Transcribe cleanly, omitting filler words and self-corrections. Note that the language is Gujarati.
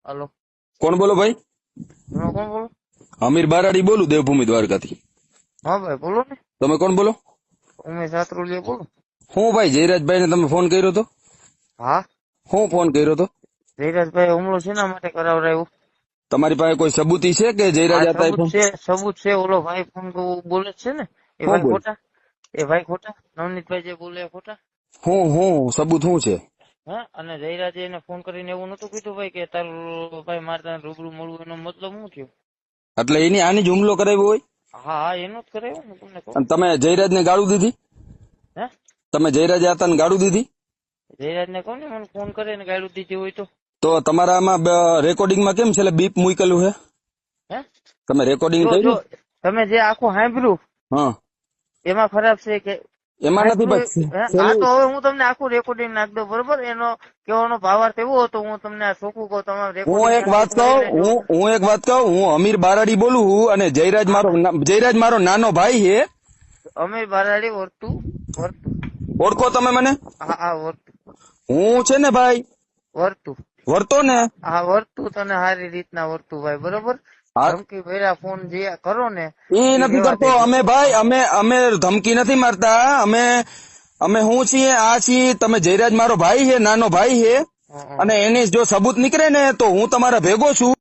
હાલો, કોણ બોલો ભાઈ? તમે કોણ બોલો? અમીર બારાડી બોલું, દેવભૂમિ દ્વારકાથી. હા ભાઈ બોલો ને. તમે કોણ બોલો? ઉમેશ સાતરોલિયા બોલો. હું ભાઈ જયરાજભાઈ ને તમે ફોન કર્યો હતો? હા, હું ફોન કર્યો હતો? જયરાજભાઈ હુમલો શેના માટે કરાવડાવ્યો? તમારી પાસે કોઈ સબૂતી છે કે જયરાજ હા, હતા ફોન? સબૂત છે. ઓલો ભાઈ ફોન બોલે છે ને, એ હું ભાઈ બોલ? ખોટા. એ ભાઈ ખોટા, નવનીતભાઈ જે બોલે એ ખોટા. હું સબૂત શું છે? હા, અને જયરાજે એને ફોન કરીને એવું નતું કીધું ભાઈ કે તારું ભાઈ મારે તને રૂબરૂ મળવું, એનો મતલબ શું થયો? એટલે એની આની જ હુમલો કરાવ્યો હોય? હા હા, એનું જ કરાવ્યું ને, તમને કહું. અને તમે જયરાજ ને ગાળું દીધી? હે, તમે જયરાજ હતા ને ગાળું દીધી? જયરાજ ને કહું ને મને ફોન કરે ને ગાયડું દીધી હોય તો. તો તમારામાં રેકોર્ડિંગમાં કેમ છે બીપ મૂકેલું છે? હે, તમે રેકોર્ડિંગ જો કર્યું? તમે જે આખું સાંભળ્યું હા, એમાં ખરાબ છે કે એમાં નથી સાંભળ્યું? પછી હા, તો હવે હું તમને આખું રેકોર્ડિંગ નાખ દઉં, બરોબર? એનો કહેવાનો ભાવાર્થ એવો હતો, હું તમને આ ચોખ્ખું કહું, તમારે હું રેકોર્ડિંગ એક વાત કહું, હું એક વાત કહું, હું અમીર બારાડી બોલું છું અને જયરાજ મારો નાનો ભાઈ છે. અમીર બારાડી વર્તું વર્તું. ઓળખો તમે મને? હા હા, વર્તું હું છે ને ભાઈ વર્તું. વર્તો ને. હા, વર્તું તને સારી રીતના વર્તું ભાઈ, બરોબર? હા, ધમકી ભર્યા ફોન જે કરો ને એ એ નથી રેવા કરતો. દેજો. અમે ભાઈ અમે ધમકી નથી મારતા. અમે હું છીએ આ છીએ. તમે જયરાજ મારો ભાઈ છે, નાનો ભાઈ છે, હં, હં. અને એની જો સબૂત નીકળે ને તો હું તમારા ભેગો છું.